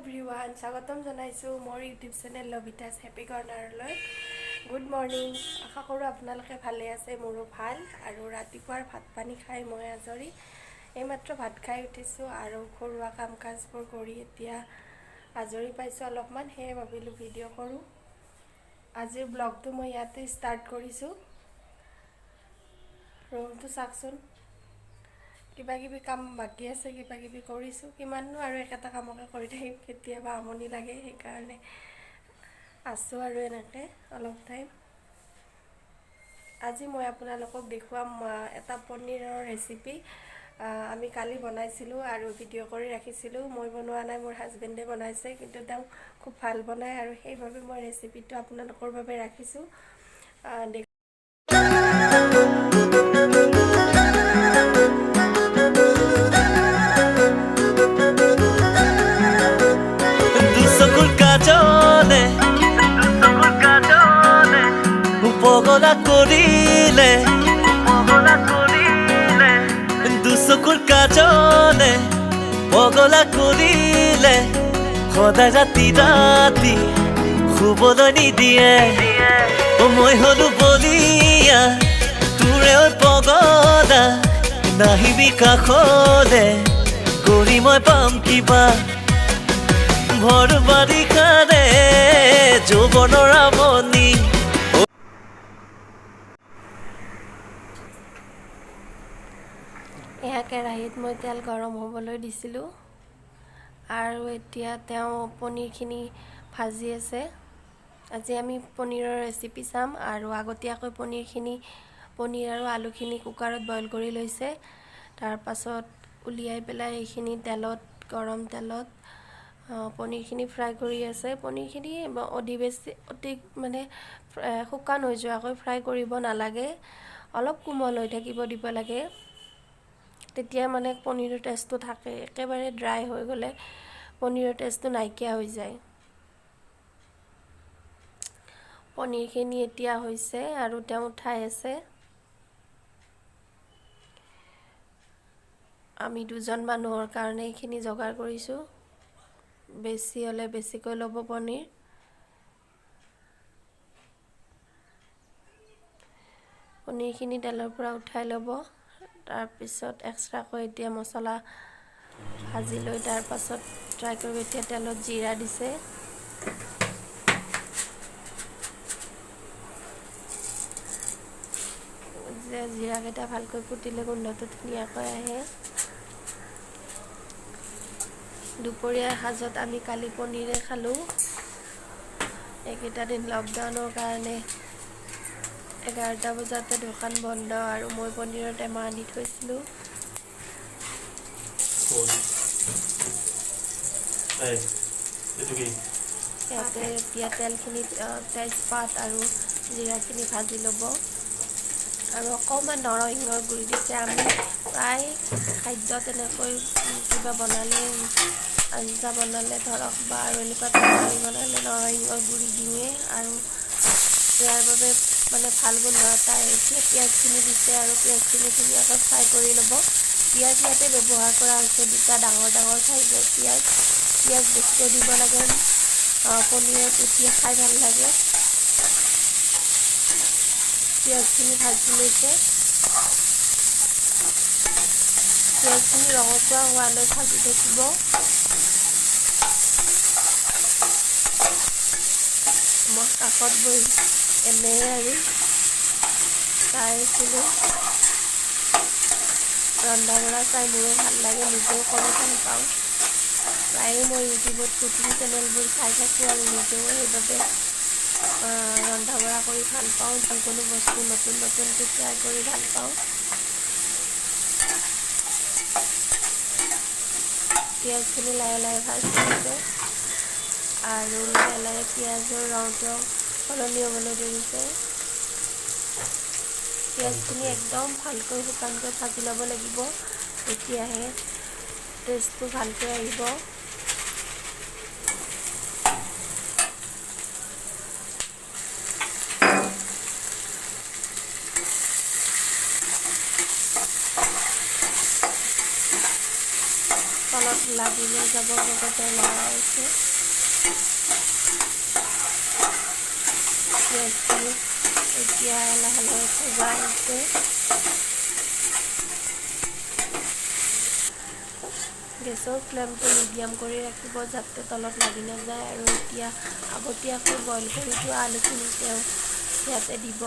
Everyone স্বাগতম জনাইছোঁ মোৰ ইউটিউব চেনেল লভিতাছ হেপী কৰ্ণাৰলৈ। গুড মৰ্ণিং, আশা কৰোঁ আপোনালোকে ভালে আছে। মোৰো ভাল। আৰু ৰাতিপুৱাৰ ভাত পানী খাই মই আজৰি, এইমাত্ৰ ভাত খাই উঠিছোঁ আৰু ঘৰুৱা কাম কাজবোৰ কৰি এতিয়া আজৰি পাইছোঁ অলপমান, সেয়ে ভাবিলোঁ ভিডিঅ' কৰোঁ। আজিৰ ব্লগটো মই ইয়াতে ষ্টাৰ্ট কৰিছোঁ। ৰুমটো চাওকচোন, কিবা কিবি কাম বাকী আছে, কিবা কিবি কৰিছোঁ। কিমাননো আৰু একেটা কামকে কৰি থাকিম, কেতিয়াবা আমনি লাগে, সেইকাৰণে আছোঁ আৰু এনেকৈ অলপ টাইম। আজি মই আপোনালোকক দেখুৱাম এটা পনীৰৰ ৰেচিপি। আমি কালি বনাইছিলোঁ আৰু ভিডিঅ' কৰি ৰাখিছিলোঁ। মই বনোৱা নাই, মোৰ হাজবেণ্ডে বনাইছে, কিন্তু তেওঁ খুব ভাল বনায় আৰু সেইবাবে মই ৰেচিপিটো আপোনালোকৰ বাবে ৰাখিছোঁ। পগলা কৰিলে দুচকুৰ কাজলে পগলা কৰিলে সদায় ৰাতি ৰাতি শুবলৈ নিদিয়ে। মই হলো বলিয়া তোৰে পগলা, নাহিবি কাষলে কৰি মই পাম কিবা। ভৰ বাৰিষাৰে যৌৱনৰ আমনি। এয়া কেৰাহীত মই তেল গৰম হ'বলৈ দিছিলোঁ আৰু এতিয়া তেওঁ পনীৰখিনি ভাজি আছে। আজি আমি পনীৰৰ ৰেচিপি চাম আৰু আগতীয়াকৈ পনীৰ আৰু আলুখিনি কুকাৰত বইল কৰি লৈছে। তাৰপাছত উলিয়াই পেলাই এইখিনি গৰম তেলত পনীৰখিনি ফ্ৰাই কৰি আছে। পনীৰখিনি অতি মানে শুকান হৈ যোৱাকৈ ফ্ৰাই কৰিব নালাগে, অলপ কোমল হৈ থাকিব দিব লাগে, তেতিয়া মানে পনীৰৰ টেষ্টটো থাকে। একেবাৰে ড্ৰাই হৈ গ'লে পনীৰৰ টেষ্টটো নাইকিয়া হৈ যায়। পনীৰখিনি এতিয়া হৈছে আৰু তেওঁ উঠাই আছে। আমি দুজন মানুহৰ কাৰণে এইখিনি যোগাৰ কৰিছোঁ। বেছি হ'লে বেছিকৈ ল'ব পনীৰ। পনীৰখিনি তেলৰ পৰা উঠাই ল'ব। তাৰপিছত এক্সট্ৰাকৈ এতিয়া মছলা ভাজি লৈ তাৰপাছত ট্ৰাই কৰিব। এতিয়া তেলত জিৰা দিছে, জিৰাকেইটা ভালকৈ ফুটিলে গোন্ধটো ধুনীয়াকৈ আহে। দুপৰীয়াৰ সাজত আমি কালি পনীৰে খালোঁ। এইকেইটা দিন লকডাউনৰ কাৰণে 11টা বজাতে দোকান বন্ধ আৰু মই পনীৰৰ টেমা আনি থৈছিলোঁ। ইয়াতে এতিয়া তেলখিনি তেজপাত আৰু জিৰাখিনি ভাজি ল'ব আৰু অকণমান নৰসিংহৰ গুড়ি দিছে। আমি প্ৰায় খাদ্য তেনেকৈ কিবা বনালে, আঞ্জা বনালে ধৰক বা আৰু এনেকুৱা তৰকাৰী বনালে নৰসিংহৰ গুড়ি দিওঁৱে আৰু ইয়াৰ বাবে মানে ভাল গোন্ধ এটা আহে। এতিয়া পিঁয়াজখিনি দিছে আৰু পিঁয়াজখিনি ধুনীয়াকৈ ফ্ৰাই কৰি ল'ব। পিঁয়াজ ইয়াতে ব্যৱহাৰ কৰা হৈছে 2টা ডাঙৰ ডাঙৰ চাইজৰ পিঁয়াজ। পিঁয়াজ বেছিকৈ দিব লাগে, পনীৰত তেতিয়া খাই ভাল লাগে। পিঁয়াজখিনি ভাজি লৈছে। পিঁয়াজখিনি ৰঙচুৱা হোৱালৈ ভাজি থাকিব। মই কাষত বহি এনেই আৰু চাই আছিলোঁ। ৰন্ধা বঢ়া চাই মোৰো ভাল লাগে, নিজেও কৰি ভাল পাওঁ। প্ৰায়ে মই ইউটিউবত কুকিং চেনেলবোৰ চাই থাকোঁ আৰু নিজেও সেইবাবে ৰন্ধা বঢ়া কৰি ভাল পাওঁ। যিকোনো বস্তু নতুনকৈ ট্ৰাই কৰি ভাল পাওঁ। পিঁয়াজখিনি লাহে লাহে ভাজি আছে আৰু লাহে লাহে পিঁয়াজৰ ৰংটো সলনি হ'বলৈ ধৰিছে। পিঁয়াজখিনি একদম ভালকৈ শুকানকৈ ভাজি ল'ব লাগিব, তেতিয়াহে টেষ্টটো ভালকৈ আহিব। তলত লাগিলে যাব লগতে লৰাইছে পিঁয়াজখিনি এতিয়া লাহে লাহে ভজা হৈছে গেছৰ ফ্লেমটো মিডিয়াম কৰি ৰাখিব যাতে তলত লাগি নাযায় আৰু এতিয়া আগতীয়াকৈ বইল কৰি থোৱা আলুখিনি তেওঁ ইয়াতে দিব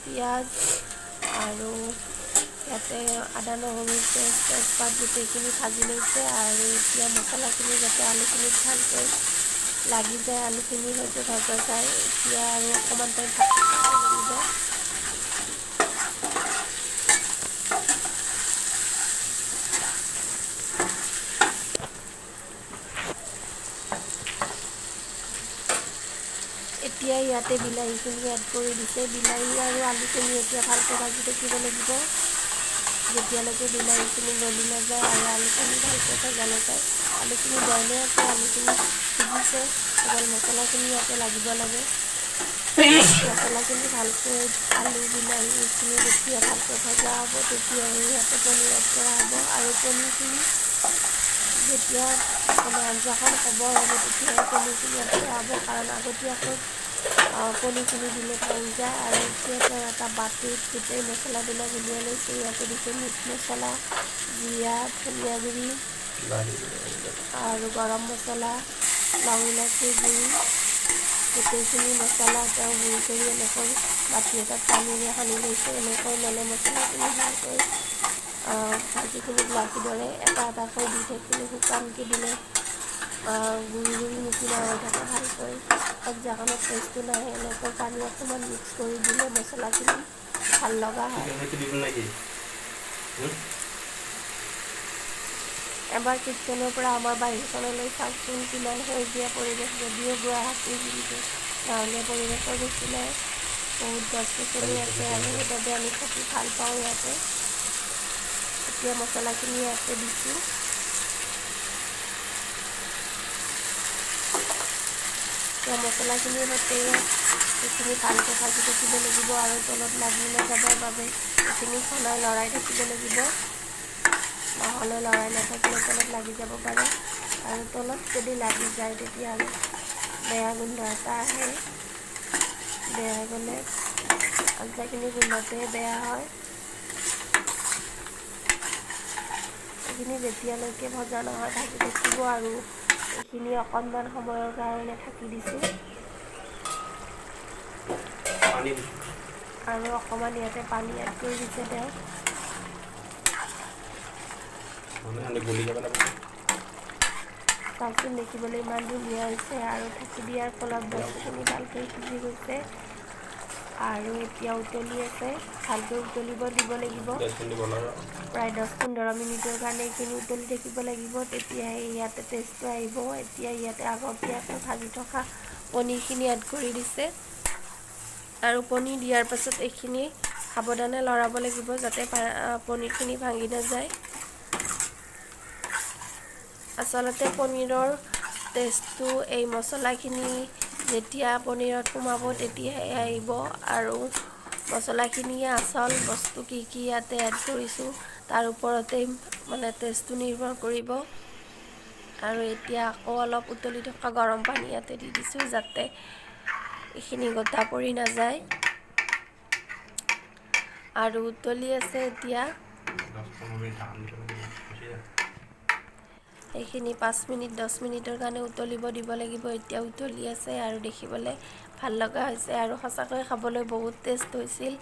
পিঁয়াজ আৰু ইয়াতে আদা নহৰু পেষ্ট তেজপাত গোটেইখিনি ভাজি লৈছে আৰু এতিয়া মছলাখিনি যাতে আলুখিনিত ভালকৈ লাগি যায় আলুখিনিৰ সৈতে ভজা যায় এতিয়া আৰু অকণমান টাইম ভাজি লাগিব এতিয়া ইয়াতে বিলাহীখিনি এড কৰি দিছে বিলাহী আৰু আলুখিনি এতিয়া ভালকৈ ভাজি থাকিব লাগিব যেতিয়ালৈকে বিলাহীখিনি গলি নাযায় আৰু আলুখিনি ভালকৈ ভজা নাযায় আলুখিনি বইলে আছে আলুখিনি সিজিছে অকল মছলাখিনি ইয়াতে লাগিব লাগে মছলাখিনি ভালকৈ আলু বিলাহী এইখিনি যেতিয়া ভালকৈ ভজা হ'ব তেতিয়াহে ইয়াতে পনীৰ এড কৰা হ'ব আৰু পনীৰখিনি যেতিয়া মানে আঞ্জাখন খবৰ হ'ব তেতিয়াহে পনীৰখিনি এড কৰা হ'ব কাৰণ আগতীয়াকৈ পনীৰখিনি দিলে ভাঙি যায় আৰু এতিয়া তেওঁ এটা বাতিত গোটেই মছলাবিলাক উলিয়াই লৈছে ইয়াতে দিছে মিট মছলা জিৰা ধনিয়া গুড়ি আৰু গৰম মছলা লং ইলাচিৰ গুড়ি গোটেইখিনি মছলা তেওঁ গুড়ি কৰি এনেকৈ বাতি এটাত পানীৰে সানি লৈছে এনেকৈ ল'লে মছলাখিনি ভালকৈ ভাজিখিনিত লাগি দৰে এটা এটাকৈ দি থাকিলে শুকানকৈ দিলে গুড়ি গুড়ি নিচিনা হৈ থাকে ভালকৈ আঞ্জাখনত টেষ্টটো নাহে এনেকৈ পানী অকণমান মিক্স কৰি দিলে মছলাখিনি ভাল লগা হয় এবাৰ কিটচেনৰ পৰা আমাৰ বাহিৰখনলৈ চাওকচোন কিমান সেউজীয়া পৰিৱেশ যদিও গুৱাহাটীৰ কিন্তু গাঁৱলীয়া পৰিৱেশৰ বেছি নাই বহুত গছ গছনি আছে আৰু সেইবাবে আমি থাকি ভাল পাওঁ ইয়াতে এতিয়া মছলাখিনি ইয়াতে দিছোঁ এতিয়া মছলাখিনিৰ সৈতে এইখিনি ভালকৈ ভাজি থাকিব লাগিব আৰু তলত লাগি নাযাবৰ বাবে এইখিনি সলাই লৰাই থাকিব লাগিব নহ'লে লৰাই নাথাকিলে তলত লাগি যাব পাৰে আৰু তলত যদি লাগি যায় তেতিয়াহ'লে বেয়া গোন্ধ এটা আহে বেয়া গ'লে আঞ্জাখিনি গোন্ধটোৱে বেয়া হয় এইখিনি যেতিয়ালৈকে ভজা নহয় ভাজি থাকিব আৰু এইখিনি অকণমান সময়ৰ কাৰণে ঢাকি দিছোঁ আৰু অকণমান ইয়াতে পানী এড কৰি দিছে তেওঁ চাওকচোন দেখিবলৈ ইমান ধুনীয়া হৈছে আৰু ঢাকি দিয়াৰ ফলত বস্তুখিনি ভালকৈ সিজি গৈছে আৰু এতিয়া উতলি আছে ভালকৈ উতলিব দিব লাগিব প্ৰায় 10-15 মিনিটৰ কাৰণে এইখিনি উতলি থাকিব লাগিব তেতিয়াহে ইয়াতে টেষ্টটো আহিব এতিয়া ইয়াতে আগতীয়াকৈ ভাজি থকা পনীৰখিনি এড কৰি দিছে আৰু পনীৰ দিয়াৰ পাছত এইখিনি সাৱধানে লৰাব লাগিব যাতে পনীৰখিনি ভাঙি নাযায় আচলতে পনীৰৰ টেষ্টটো এই মছলাখিনি যেতিয়া পনীৰত সোমাব তেতিয়াহে আহিব আৰু মছলাখিনিয়ে আচল বস্তু কি কি ইয়াতে এড কৰিছোঁ তাৰ ওপৰতেই মানে টেষ্টটো নিৰ্ভৰ কৰিব আৰু এতিয়া আকৌ অলপ উতলি থকা গৰম পানী ইয়াতে দি দিছোঁ যাতে এইখিনি গোটা পৰি নাযায় আৰু উতলি আছে এতিয়া এইখিনি 5 মিনিট 10 মিনিটৰ কাৰণে উতলিব দিব লাগিব এতিয়া উতলি আছে আৰু দেখিবলৈ ভাল লগা হৈছে আৰু সঁচাকৈ খাবলৈ বহুত টেষ্ট হৈছিল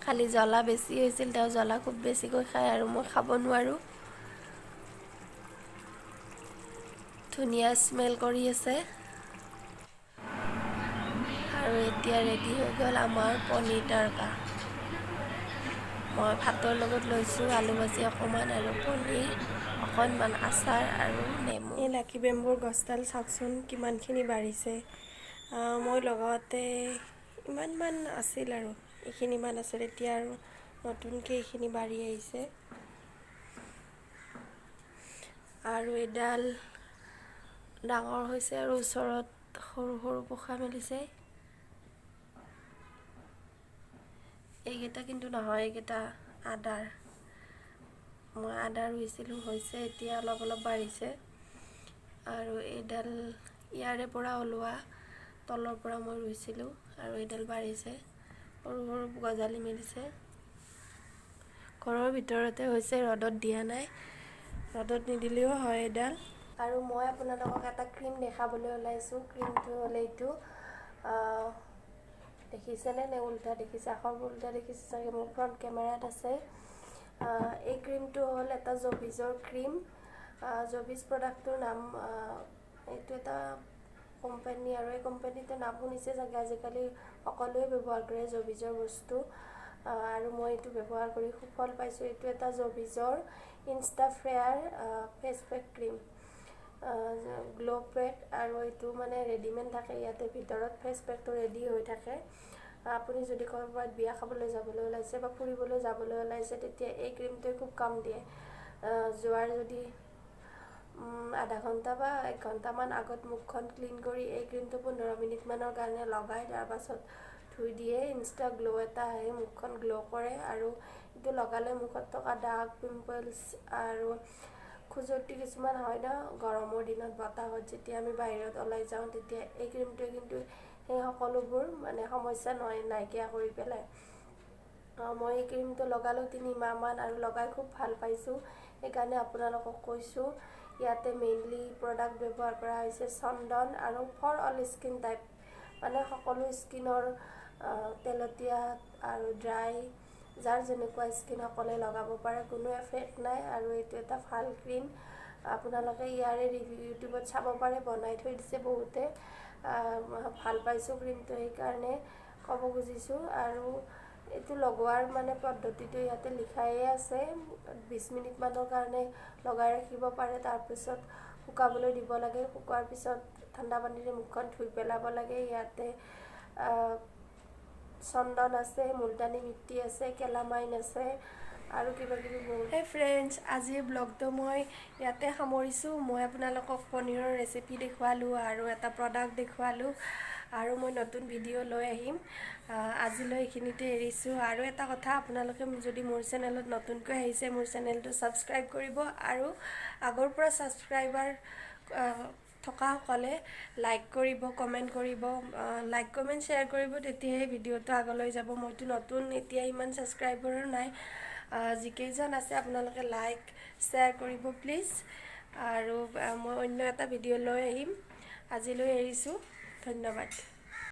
খালি জ্বলা বেছি হৈছিল তেওঁ জ্বলা খুব বেছিকৈ খায় আৰু মই খাব নোৱাৰোঁ ধুনীয়া স্মেল কৰি আছে আৰু এতিয়া ৰেডি হৈ গ'ল আমাৰ পনীৰ তৰকা মই ভাতৰ লগত লৈছোঁ আলু ভাজি অকণমান আৰু পনীৰ অকণমান আচাৰ আৰু নেমু এই লাকি বেম্বুৰ গছডাল চাওকচোন কিমানখিনি বাঢ়িছে মই লগাওঁতে ইমানমান আছিল আৰু এইখিনিমান আছিল এতিয়া আৰু নতুনকৈ এইখিনি বাঢ়ি আহিছে আৰু এডাল ডাঙৰ হৈছে আৰু ওচৰত সৰু সৰু পোখা মেলিছে এইকেইটা কিন্তু নহয়, এইকেইটা আদাৰ। মই আদা ৰুইছিলোঁ, হৈছে এতিয়া অলপ অলপ বাঢ়িছে। আৰু এইডাল ইয়াৰে পৰা ওলোৱা তলৰ পৰা মই ৰুইছিলোঁ আৰু এইডাল বাঢ়িছে, সৰু সৰু গজালি মেলিছে। ঘৰৰ ভিতৰতে হৈছে, ৰ'দত দিয়া নাই, ৰ'দত নিদিলেও হয় এডাল। আৰু মই আপোনালোকক এটা ক্ৰীম দেখাবলৈ ওলাইছোঁ। ক্ৰীমটো হ'লে এইটো, দেখিছেনে নে উল্টা দেখিছে? আখৰবোৰ উল্টা দেখিছে চাগে, মোৰ ফ্ৰণ্ট কেমেৰাত আছে। এই ক্ৰীমটো হ'ল এটা জবিজৰ ক্ৰীম। জবিজ প্ৰডাক্টটোৰ নাম, এইটো এটা কোম্পানী, আৰু এই কোম্পানীটোৰ নাম শুনিছে চাগে, আজিকালি সকলোৱে ব্যৱহাৰ কৰে জবিজৰ বস্তু। আৰু মই এইটো ব্যৱহাৰ কৰি সুফল পাইছোঁ। এইটো এটা জবিজৰ insta fair face pack cream, glow' pack. আৰু এইটো মানে ৰেডিমেড থাকে, ইয়াতে ভিতৰত ফেচ পেকটো ৰেডি হৈ থাকে। আপুনি যদি ক'ৰবাত বিয়া খাবলৈ যাবলৈ ওলাইছে বা ফুৰিবলৈ যাবলৈ ওলাইছে, তেতিয়া এই ক্ৰীমটোৱে খুব কাম দিয়ে। যোৱাৰ যদি আধা ঘণ্টা বা 1 ঘণ্টামান আগত মুখখন ক্লিন কৰি এই ক্ৰীমটো 15 মিনিটমানৰ কাৰণে লগাই তাৰপাছত ধুই দিয়ে, ইনষ্টা গ্ল' এটা আহে, মুখখন গ্ল' কৰে। আৰু এইটো লগালে মুখত থকা দাগ, পিম্পলছ আৰু খুজতি কিছুমান হয় ন, গৰমৰ দিনত বতাহত যেতিয়া আমি বাহিৰত ওলাই যাওঁ, তেতিয়া এই ক্ৰীমটোৱে কিন্তু সেই সকলোবোৰ মানে সমস্যা নাইকিয়া কৰি পেলায়। মই এই ক্ৰীমটো লগালোঁ 3 মাহমান আৰু লগাই খুব ভাল পাইছোঁ, সেইকাৰণে আপোনালোকক কৈছোঁ। ইয়াতে মেইনলি প্ৰডাক্ট ব্যৱহাৰ কৰা হৈছে চন্দন, আৰু ফৰ অল স্কিন টাইপ, মানে সকলো স্কিনৰ, তেলতীয়া আৰু ড্ৰাই, যাৰ যেনেকুৱা স্কিন সকলোৱে লগাব পাৰে, কোনো এফেক্ট নাই। আৰু এইটো এটা ভাল ক্ৰীম, আপোনালোকে ইয়াৰে ৰিভিউ ইউটিউবত চাব পাৰে, বনাই থৈ দিছে বহুতে। ভাল পাইছোঁ ক্ৰীমটো, সেইকাৰণে ক'ব খুজিছোঁ। আৰু এইটো লগোৱাৰ মানে পদ্ধতিটো ইয়াতে লিখায়ে আছে, 20 মিনিটমানৰ কাৰণে লগাই ৰাখিব পাৰে, তাৰপিছত শুকাবলৈ দিব লাগে। শুকোৱাৰ পিছত ঠাণ্ডা পানীৰে মুখখন ধুই পেলাব লাগে। ইয়াতে চন্দন আছে, মুলতানী মিট্টি আছে, কেলামাইন আছে, আৰু কিবা কিবি বহুত। হে ফ্ৰেণ্ডছ, আজিৰ ব্লগটো মই ইয়াতে সামৰিছোঁ। মই আপোনালোকক পনীৰৰ ৰেচিপি দেখুৱালোঁ আৰু এটা প্ৰডাক্ট দেখুৱালোঁ, আৰু মই নতুন ভিডিঅ' লৈ আহিম। আজিলৈ এইখিনিতে এৰিছোঁ। আৰু এটা কথা, আপোনালোকে যদি মোৰ চেনেলত নতুনকৈ আহিছে, মোৰ চেনেলটো ছাবস্ক্ৰাইব কৰিব, আৰু আগৰ পৰা ছাবস্ক্ৰাইবাৰ থকাসকলে লাইক কৰিব, কমেণ্ট কৰিব, লাইক কমেণ্ট শ্বেয়াৰ কৰিব, তেতিয়াহে ভিডিঅ'টো আগলৈ যাব। মইতো নতুন, এতিয়া ইমান ছাবস্ক্ৰাইবাৰো নাই। যিকেইজন আছে আপোনালোকে লাইক শ্বেয়াৰ কৰিব প্লিজ। আৰু মই অন্য এটা ভিডিঅ' লৈ আহিম। আজিলৈ এৰিছোঁ, ধন্যবাদ।